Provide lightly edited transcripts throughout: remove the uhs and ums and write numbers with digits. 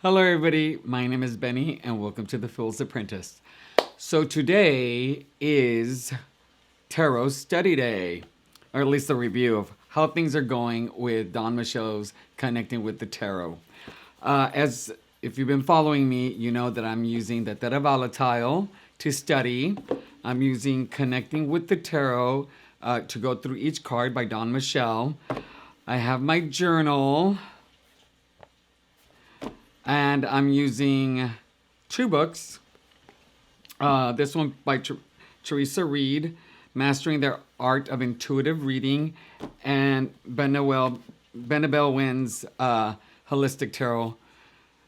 Hello, everybody. My name is Benny, and welcome to The Fool's Apprentice. So, today is Tarot Study Day, or at least a review of how things are going with Don Michel's Connecting with the Tarot. As if you've been following me, you know that I'm using the Theta Volatile to study. I'm using Connecting with the Tarot to go through each card by Don Michel. I have my journal. And I'm using two books. This one by Teresa Reed, Mastering the Art of Intuitive Reading, and Benabel Wynn's Holistic Tarot.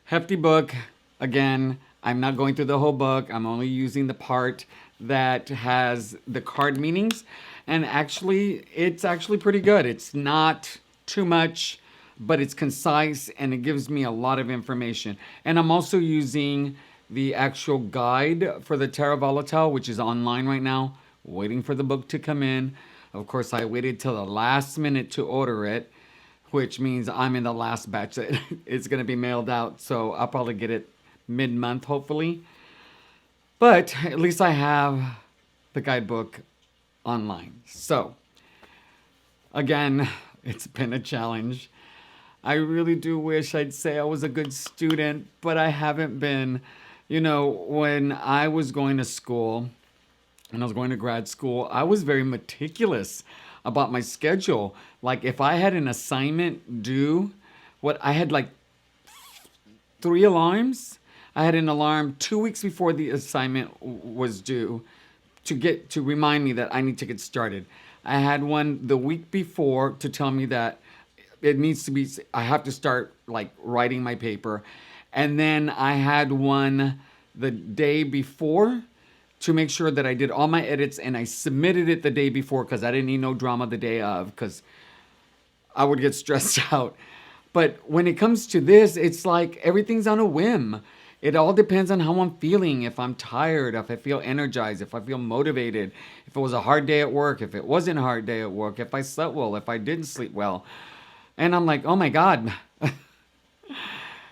Hefty book. Again, I'm not going through the whole book. I'm only using the part that has the card meanings. And actually, it's actually pretty good. It's not too much, but it's concise and it gives me a lot of information. And I'm also using the actual guide for the Tarot Volatile, which is online right now, waiting for the book to come in. Of course, I waited till the last minute to order it, which means I'm in the last batch that it's going to be mailed out. So I'll probably get it mid-month, hopefully. But at least I have the guidebook online. So, again, it's been a challenge. I really do wish I'd say I was a good student, but I haven't been. You know, when I was going to school, and I was going to grad school, I was very meticulous about my schedule. Like if I had an assignment due, what I had like 3 alarms. I had an alarm 2 weeks before the assignment was due to remind me that I need to get started. I had one the week before to tell me that it needs to be, I have to start like writing my paper. And then I had one the day before to make sure that I did all my edits and I submitted it the day before because I didn't need no drama the day of because I would get stressed out. But when it comes to this, it's like everything's on a whim. It all depends on how I'm feeling. If I'm tired, if I feel energized, if I feel motivated, if it was a hard day at work, if it wasn't a hard day at work, if I slept well, if I didn't sleep well. And I'm like, oh my God.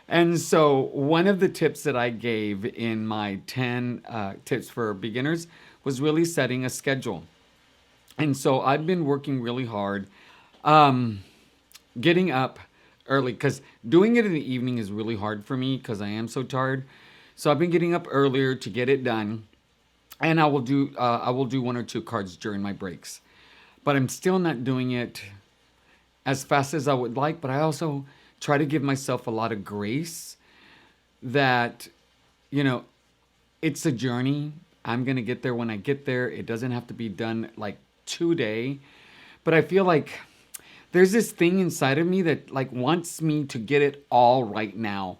And so one of the tips that I gave in my 10 tips for beginners was really setting a schedule. And so I've been working really hard, getting up early because doing it in the evening is really hard for me because I am so tired. So I've been getting up earlier to get it done. And I will do one or two cards during my breaks. But I'm still not doing it as fast as I would like, but I also try to give myself a lot of grace that, you know, it's a journey. I'm going to get there when I get there. It doesn't have to be done like today. But I feel like there's this thing inside of me that like wants me to get it all right now.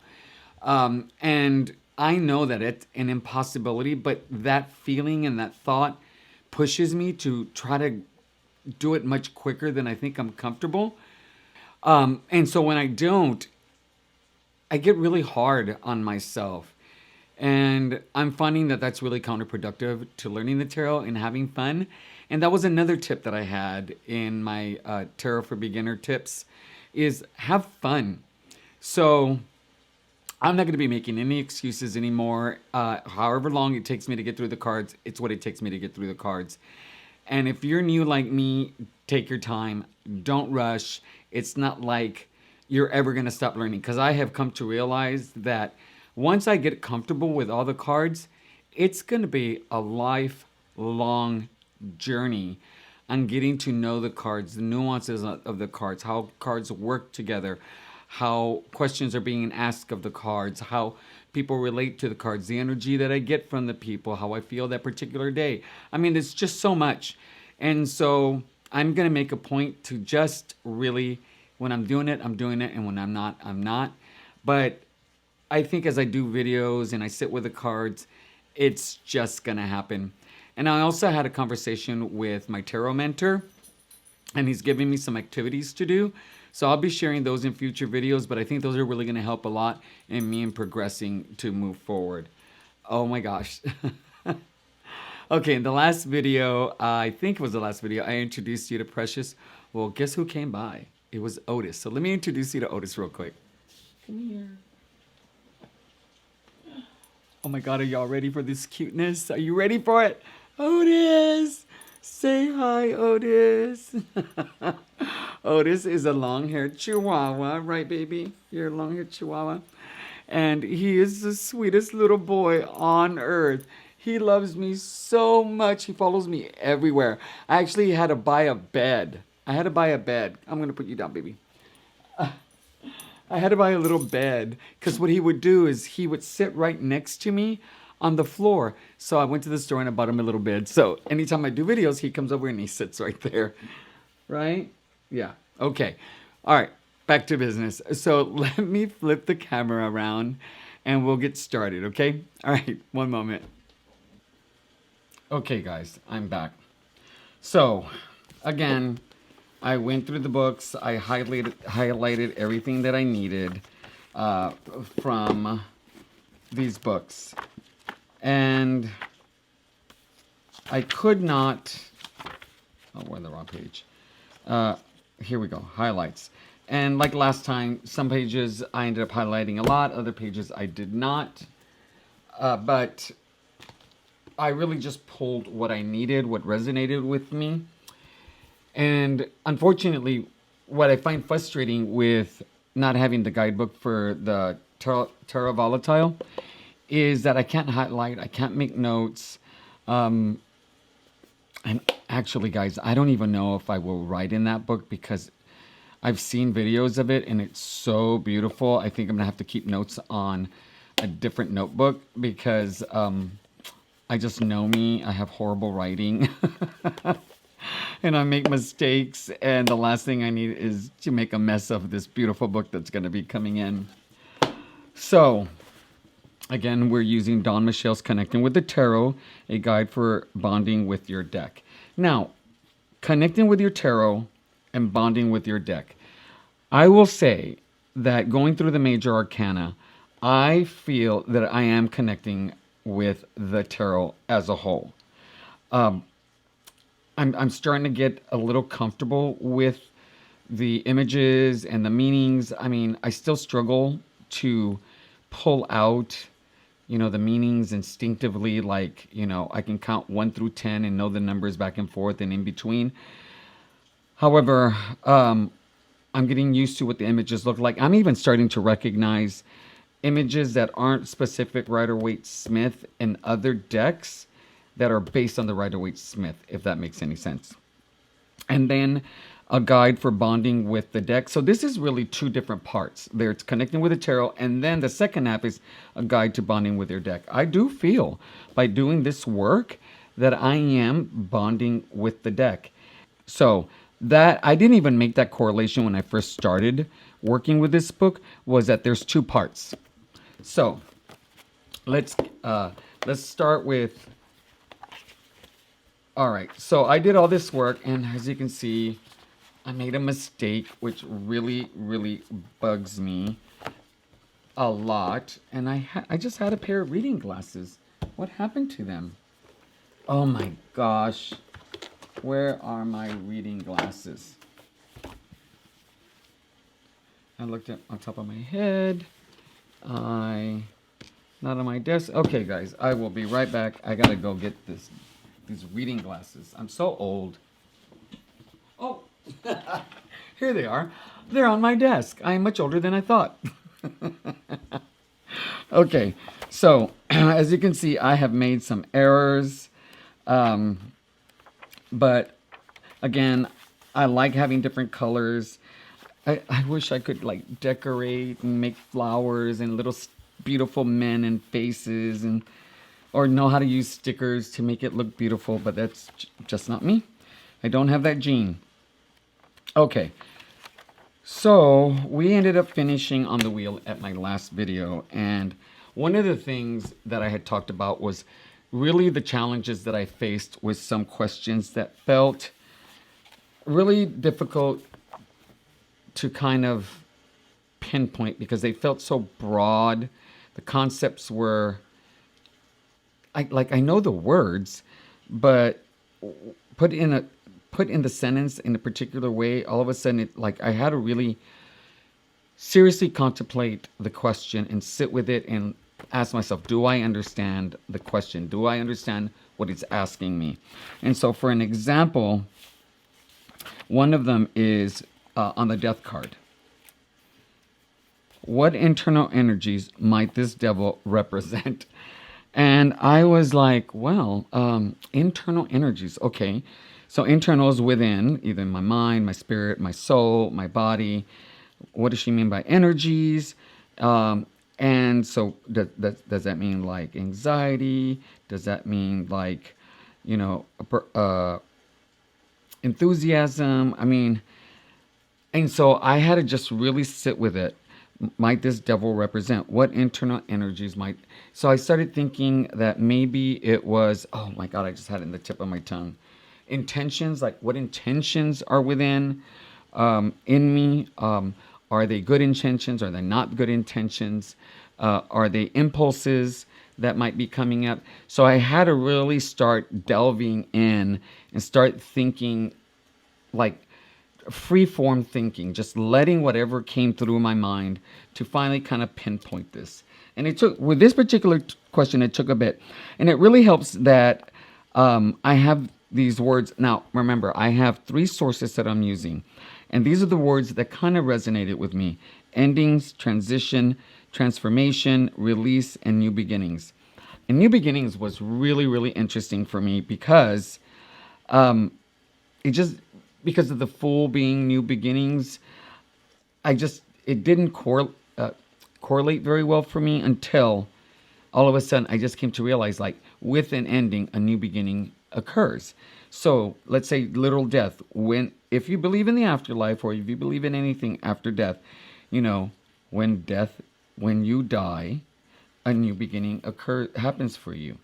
And I know that it's an impossibility, but that feeling and that thought pushes me to try to do it much quicker than I think I'm comfortable. And so when I don't, I get really hard on myself. And I'm finding that that's really counterproductive to learning the tarot and having fun. And that was another tip that I had in my Tarot for Beginner tips is have fun. So I'm not going to be making any excuses anymore. However long it takes me to get through the cards, it's what it takes me to get through the cards. And if you're new like me, take your time. Don't rush. It's not like you're ever going to stop learning. Because I have come to realize that once I get comfortable with all the cards, it's going to be a lifelong journey on getting to know the cards, the nuances of the cards, how cards work together, how questions are being asked of the cards, how people relate to the cards, the energy that I get from the people, how I feel that particular day. I mean, it's just so much. And so I'm going to make a point to just really, when I'm doing it, I'm doing it. And when I'm not, I'm not. But I think as I do videos and I sit with the cards, it's just going to happen. And I also had a conversation with my tarot mentor, and he's giving me some activities to do. So I'll be sharing those in future videos, but I think those are really going to help a lot in me in progressing to move forward. Oh my gosh. Okay, in the last video, I think it was the last video, I introduced you to Precious. Well, guess who came by? It was Otis. So let me introduce you to Otis real quick. Come here. Oh my God, are y'all ready for this cuteness? Are you ready for it? Otis! Say hi, Otis. Otis is a long-haired chihuahua, right, baby? You're a long-haired chihuahua. And he is the sweetest little boy on earth. He loves me so much. He follows me everywhere. I actually had to buy a bed. I had to buy a bed. I'm going to put you down, baby. I had to buy a little bed because what he would do is he would sit right next to me on the floor. So I went to the store and I bought him a little bed. So anytime I do videos, he comes over and he sits right there. Right? Yeah. Okay. All right. Back to business. So let me flip the camera around and we'll get started. Okay? All right. One moment. Okay, guys. I'm back. So, again, I went through the books. I highlighted everything that I needed from these books. And I could not... Oh, we're on the wrong page. Here we go. Highlights. And like last time, some pages I ended up highlighting a lot. Other pages I did not. But I really just pulled what I needed, what resonated with me. And unfortunately, what I find frustrating with not having the guidebook for the Terra Volatile is that I can't highlight, I can't make notes. And actually, guys, I don't even know if I will write in that book because I've seen videos of it and it's so beautiful. I think I'm going to have to keep notes on a different notebook because I just know me. I have horrible writing. And I make mistakes, and the last thing I need is to make a mess of this beautiful book that's going to be coming in. So, again, we're using Dawn Michelle's Connecting with the Tarot, a guide for bonding with your deck. Now, connecting with your tarot and bonding with your deck. I will say that going through the major arcana, I feel that I am connecting with the tarot as a whole. I'm starting to get a little comfortable with the images and the meanings. I mean, I still struggle to pull out, the meanings instinctively. Like, I can count 1 through 10 and know the numbers back and forth and in between. However, I'm getting used to what the images look like. I'm even starting to recognize images that aren't specific Rider-Waite-Smith in other decks that are based on the Rider-Waite-Smith, if that makes any sense. And then a guide for bonding with the deck. So this is really 2 different parts. There's connecting with the tarot, and then the second half is a guide to bonding with your deck. I do feel by doing this work that I am bonding with the deck. So that I didn't even make that correlation when I first started working with this book, was that there's 2 parts. So let's start with... All right, so I did all this work, and as you can see, I made a mistake, which really, really bugs me a lot. And I just had a pair of reading glasses. What happened to them? Oh my gosh. Where are my reading glasses? I looked at on top of my head. Not on my desk. Okay, guys, I will be right back. I gotta go get these reading glasses. I'm so old. Oh, here they are. They're on my desk. I am much older than I thought. Okay, so as you can see, I have made some errors. But again, I like having different colors. I wish I could like decorate and make flowers and little beautiful men and faces or know how to use stickers to make it look beautiful, but that's just not me. I don't have that gene. Okay, so we ended up finishing on the wheel at my last video, and one of the things that I had talked about was really the challenges that I faced with some questions that felt really difficult to kind of pinpoint because they felt so broad. The concepts were, I know the words, but put in the sentence in a particular way, all of a sudden I had to really seriously contemplate the question and sit with it and ask myself, do I understand the question? Do I understand what it's asking me? And so, for an example, one of them is on the death card. What internal energies might this devil represent? And I was like, well, internal energies. Okay. So internal is within, either my mind, my spirit, my soul, my body. What does she mean by energies? And so does that mean like anxiety? Does that mean like, you know, enthusiasm? I mean, and so I had to just really sit with it. Might this devil represent? What internal energies might? So I started thinking that maybe it was, oh my God, I just had it in the tip of my tongue. Intentions, like what intentions are within in me? Are they good intentions? Are they not good intentions? Are they impulses that might be coming up? So I had to really start delving in and start thinking like free form thinking, just letting whatever came through my mind to finally kind of pinpoint this. And it took, with this particular question, it took a bit. And it really helps that I have these words. Now, remember, I have 3 sources that I'm using. And these are the words that kind of resonated with me: endings, transition, transformation, release, and new beginnings. And new beginnings was really, really interesting for me because it just, because of the full being new beginnings, it didn't correlate very well for me until all of a sudden I just came to realize, like, with an ending, a new beginning occurs. So let's say literal death. If you believe in the afterlife, or if you believe in anything after death, you know, when you die, a new beginning happens for you.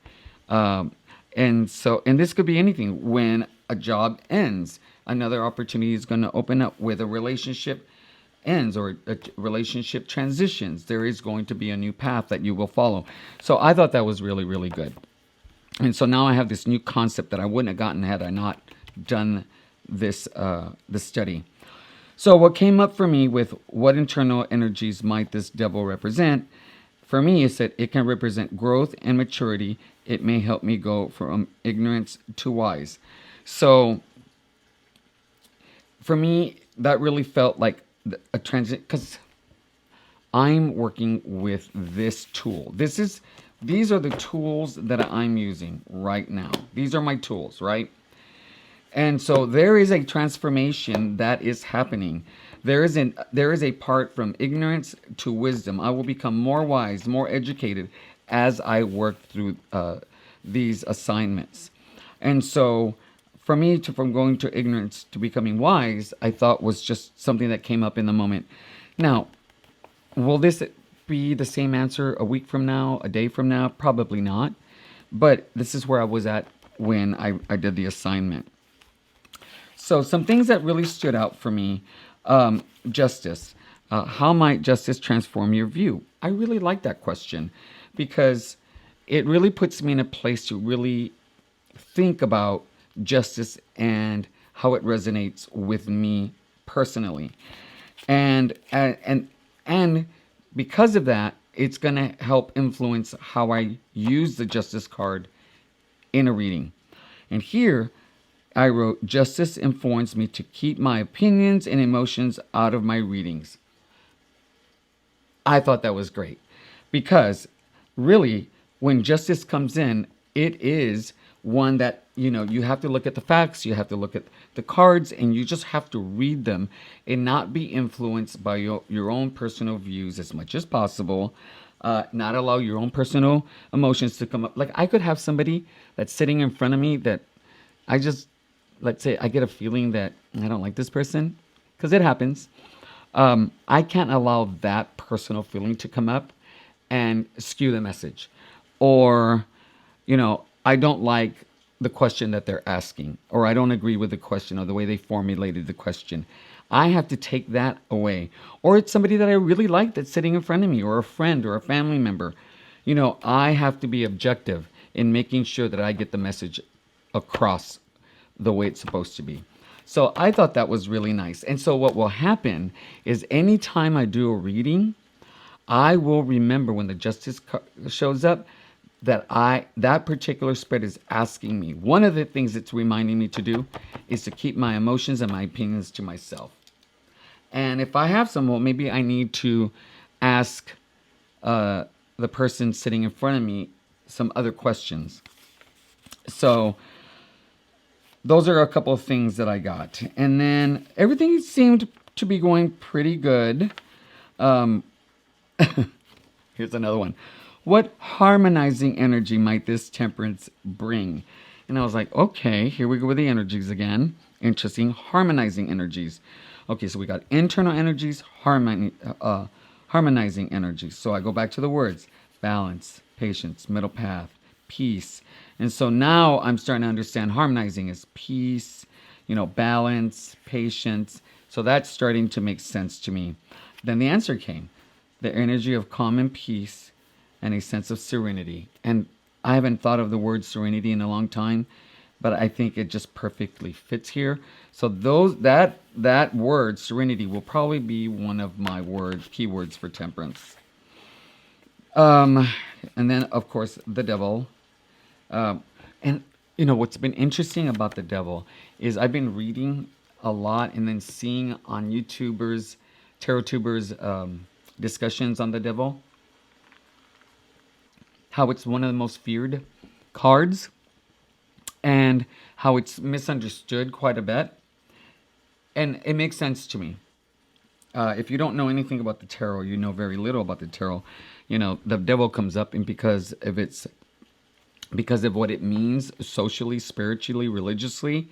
And this could be anything. When a job ends, another opportunity is going to open up. With a relationship ends or a relationship transitions, there is going to be a new path that you will follow. So I thought that was really, really good. And so now I have this new concept that I wouldn't have gotten had I not done this study. So what came up for me with what internal energies might this devil represent, for me, is that it can represent growth and maturity. It may help me go from ignorance to wise. So for me, that really felt like a transit, because I'm working with this tool. These are the tools that I'm using right now. These are my tools, right? And so there is a transformation that is happening. There is a part from ignorance to wisdom. I will become more wise, more educated as I work through these assignments. And so for me, from going to ignorance to becoming wise, I thought was just something that came up in the moment. Now, will this be the same answer a week from now, a day from now? Probably not. But this is where I was at when I did the assignment. So some things that really stood out for me: justice. How might justice transform your view? I really like that question because it really puts me in a place to really think about justice and how it resonates with me personally. And because of that, it's going to help influence how I use the justice card in a reading. And here I wrote, justice informs me to keep my opinions and emotions out of my readings. I thought that was great because really, when justice comes in, it is one that, you have to look at the facts, you have to look at the cards, and you just have to read them and not be influenced by your own personal views as much as possible. Not allow your own personal emotions to come up. Like, I could have somebody that's sitting in front of me that let's say I get a feeling that I don't like this person, because it happens. I can't allow that personal feeling to come up and skew the message. Or, I don't like the question that they're asking, or I don't agree with the question or the way they formulated the question. I have to take that away. Or it's somebody that I really like that's sitting in front of me, or a friend or a family member. I have to be objective in making sure that I get the message across the way it's supposed to be. So I thought that was really nice. And so what will happen is anytime I do a reading, I will remember when the justice shows up that particular spread is asking me. One of the things it's reminding me to do is to keep my emotions and my opinions to myself. And if I have some, well, maybe I need to ask uh, the person sitting in front of me some other questions. So those are a couple of things that I got. And then everything seemed to be going pretty good. Um, Here's another one. What harmonizing energy might this temperance bring? And I was like, okay, here we go with the energies again. Interesting. Harmonizing energies. Okay, so we got internal energies, harmonizing energies. So I go back to the words balance, patience, middle path, peace. And so now I'm starting to understand harmonizing is peace, balance, patience. So that's starting to make sense to me. Then the answer came, the energy of calm and peace and a sense of serenity. And I haven't thought of the word serenity in a long time, but I think it just perfectly fits here. So that word serenity will probably be one of my keywords for temperance. Um, and then of course the devil. And what's been interesting about the devil is I've been reading a lot and then seeing on YouTubers, tarot tubers, discussions on the devil, how it's one of the most feared cards and how it's misunderstood quite a bit. And it makes sense to me. If you don't know anything about the tarot, you know very little about the tarot. The devil comes up, and because of what it means socially, spiritually, religiously,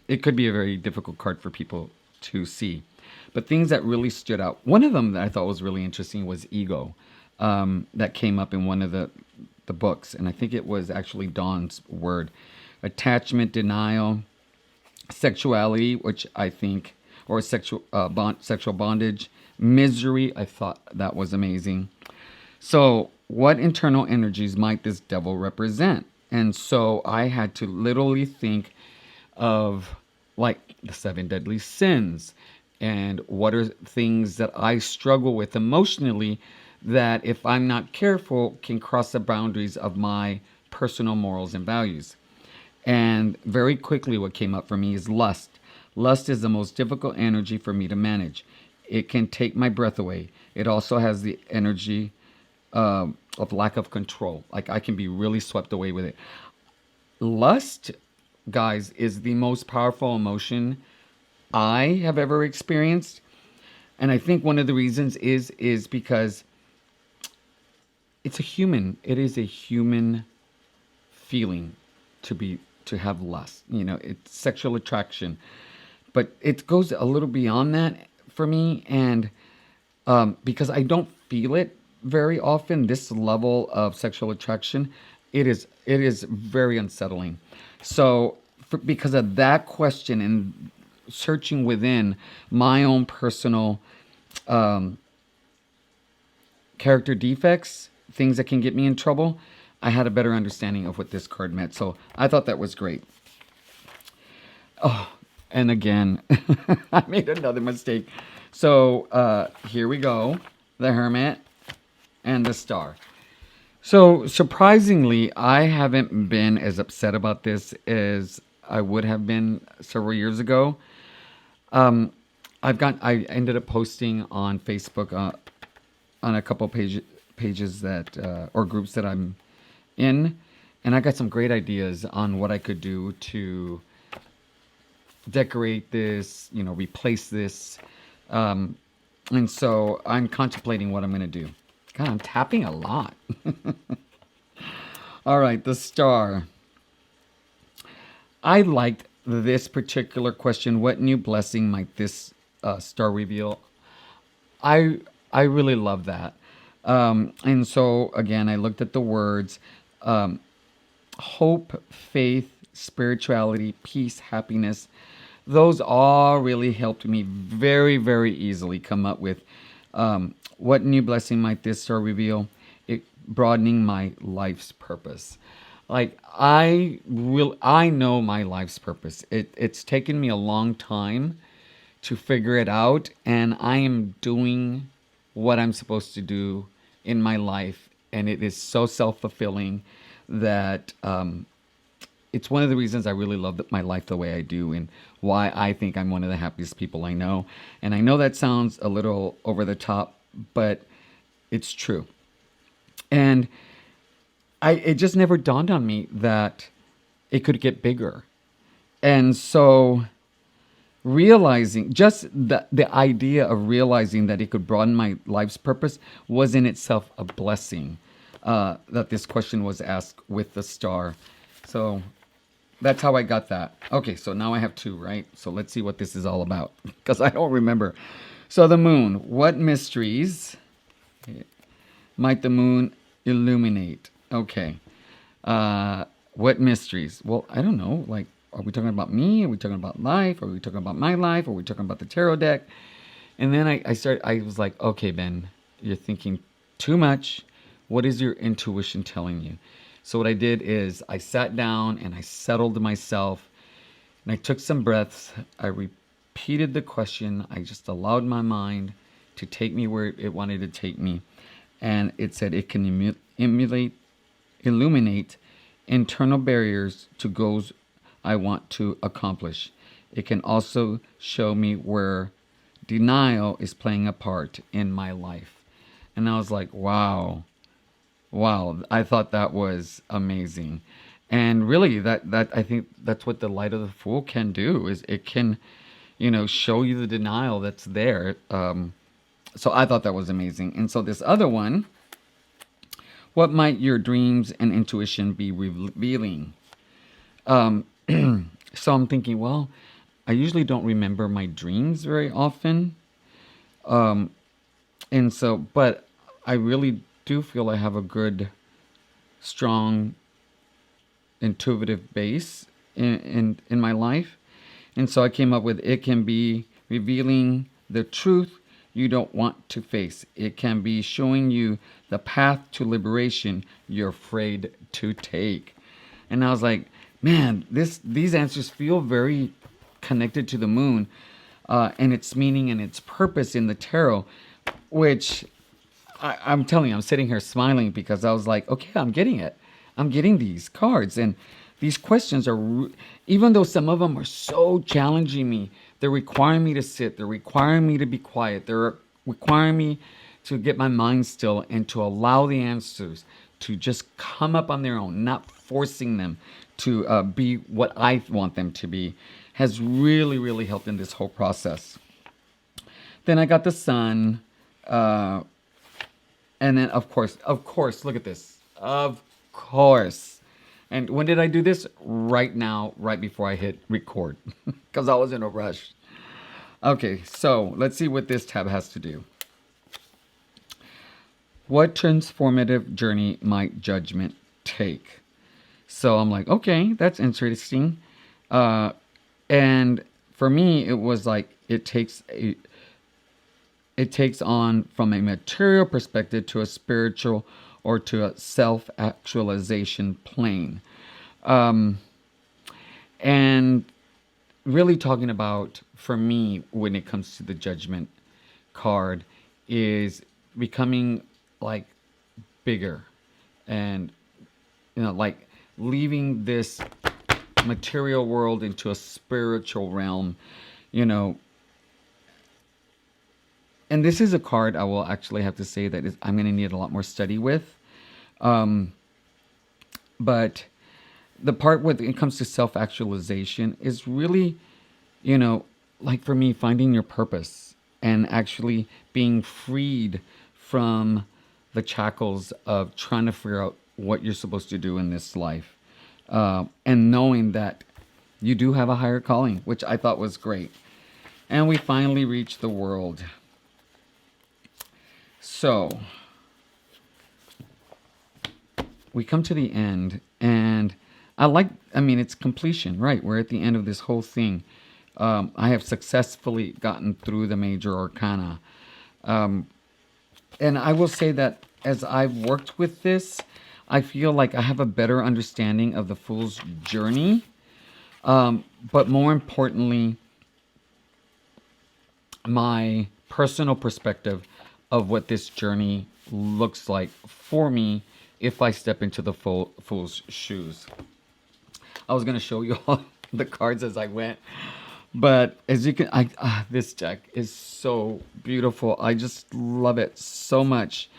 it could be a very difficult card for people to see. But things that really stood out, one of them that I thought was really interesting was ego, that came up in one of the books. And I think it was actually Dawn's word. Attachment, denial, sexuality, which I think, or sexual bondage, misery. I thought that was amazing. So, what internal energies might this devil represent? And so I had to literally think of like the seven deadly sins and what are things that I struggle with emotionally that if I'm not careful can cross the boundaries of my personal morals and values. And very quickly, what came up for me is lust. Lust is the most difficult energy for me to manage. It can take my breath away. It also has the energy of lack of control. Like I can be really swept away with it. Lust, guys, is the most powerful emotion I have ever experienced. And I think one of the reasons is because it is a human feeling to have lust. It's sexual attraction. But it goes a little beyond that for me, and because I don't feel it very often, this level of sexual attraction, it is very unsettling. So, because of that question and searching within my own personal character defects, things that can get me in trouble, I had a better understanding of what this card meant. So I thought that was great. Oh, and again, I made another mistake. So here we go. The Hermit and the Star. So surprisingly, I haven't been as upset about this as I would have been several years ago. Um, I ended up posting on Facebook on a couple pages that or groups that I'm in, and I got some great ideas on what I could do to decorate this, replace this. And so I'm contemplating what I'm going to do. God, I'm tapping a lot. All right, the Star. I liked this particular question. What new blessing might this star reveal? I I really love that. And so again, I looked at the words hope, faith, spirituality, peace, happiness. Those all really helped me very, very easily come up with what new blessing might this star reveal? It broadening my life's purpose. Like I know my life's purpose. It's taken me a long time to figure it out, and I am doing what I'm supposed to do in my life, and it is so self fulfilling that it's one of the reasons I really love my life the way I do, and why I think I'm one of the happiest people I know. And I know that sounds a little over the top, but it's true. And it just never dawned on me that it could get bigger. And so realizing just the idea of realizing that it could broaden my life's purpose was in itself a blessing, that this question was asked with the star. So that's how I got that. Okay, so now I have two, right? So let's see what this is all about, because I don't remember. So the moon, what mysteries might the moon illuminate? Okay. What mysteries? Well, I don't know. Like, are we talking about me? Are we talking about life? Are we talking about my life? Are we talking about the tarot deck? And then I was like, okay, Ben, you're thinking too much. What is your intuition telling you? So what I did is I sat down and I settled myself and I took some breaths. I repeated the question. I just allowed my mind to take me where it wanted to take me. And it said it can illuminate internal barriers to goals I want to accomplish. It can also show me where denial is playing a part in my life. And I was like, wow. Wow, I thought that was amazing. And really that I think that's what the light of the fool can do, is it can, show you the denial that's there. So I thought that was amazing. And so this other one, what might your dreams and intuition be revealing? So I'm thinking, well, I usually don't remember my dreams very often. And so, but I really do feel I have a good, strong, intuitive base in my life. And so I came up with, it can be revealing the truth you don't want to face. It can be showing you the path to liberation you're afraid to take. And I was like, man, these answers feel very connected to the moon, and its meaning and its purpose in the tarot, which I'm telling you, I'm sitting here smiling because I was like, okay, I'm getting it. I'm getting these cards. And these questions are, even though some of them are so challenging me, they're requiring me to sit. They're requiring me to be quiet. They're requiring me to get my mind still and to allow the answers to just come up on their own, not forcing them to be what I want them to be, has really, really helped in this whole process. Then I got the sun. And then, of course, look at this. Of course. And when did I do this? Right now, right before I hit record, because I was in a rush. Okay, so let's see what this tab has to do. What transformative journey might judgment take? So I'm like, okay, that's interesting. And for me, it was like it takes on from a material perspective to a spiritual or to a self-actualization plane. And really talking about, for me, when it comes to the judgment card, is becoming like bigger and, like leaving this material world into a spiritual realm, and this is a card I will actually have to say that I'm going to need a lot more study with. But the part when it comes to self-actualization is really, like for me, finding your purpose and actually being freed from the shackles of trying to figure out what you're supposed to do in this life. And knowing that you do have a higher calling, which I thought was great. And we finally reached the world. So we come to the end, and it's completion, right? We're at the end of this whole thing. I have successfully gotten through the major arcana. And I will say that as I've worked with this, I feel like I have a better understanding of the Fool's journey. But more importantly, my personal perspective of what this journey looks like for me if I step into the fool's shoes. I was gonna show you all the cards as I went, but as you can, this deck is so beautiful. I just love it so much,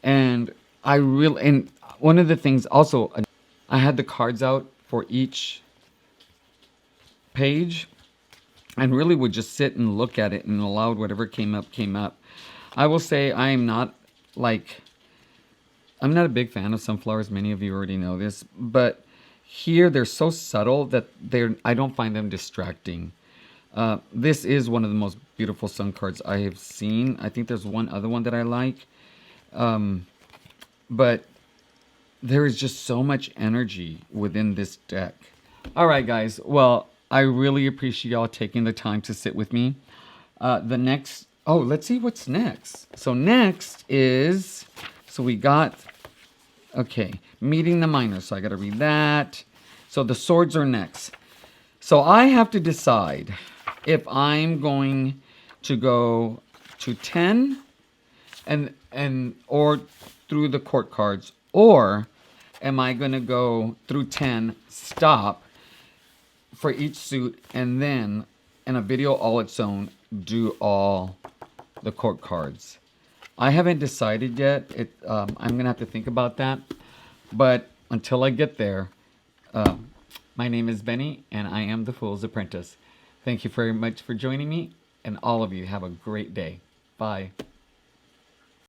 and and one of the things also, I had the cards out for each page, and really would just sit and look at it and allowed whatever came up came up. I will say I'm not a big fan of sunflowers. Many of you already know this, but here they're so subtle that I don't find them distracting. This is one of the most beautiful sun cards I have seen. I think there's one other one that I like, but there is just so much energy within this deck. All right, guys. Well, I really appreciate y'all taking the time to sit with me. Let's see what's next. So next is, we got, okay, meeting the minors. So I got to read that. So the swords are next. So I have to decide if I'm going to go to 10 or through the court cards, or am I going to go through 10, stop for each suit, and then in a video all its own, do all the court cards. I haven't decided yet. I'm going to have to think about that. But until I get there, my name is Benny, and I am the Fool's Apprentice. Thank you very much for joining me, and all of you have a great day. Bye.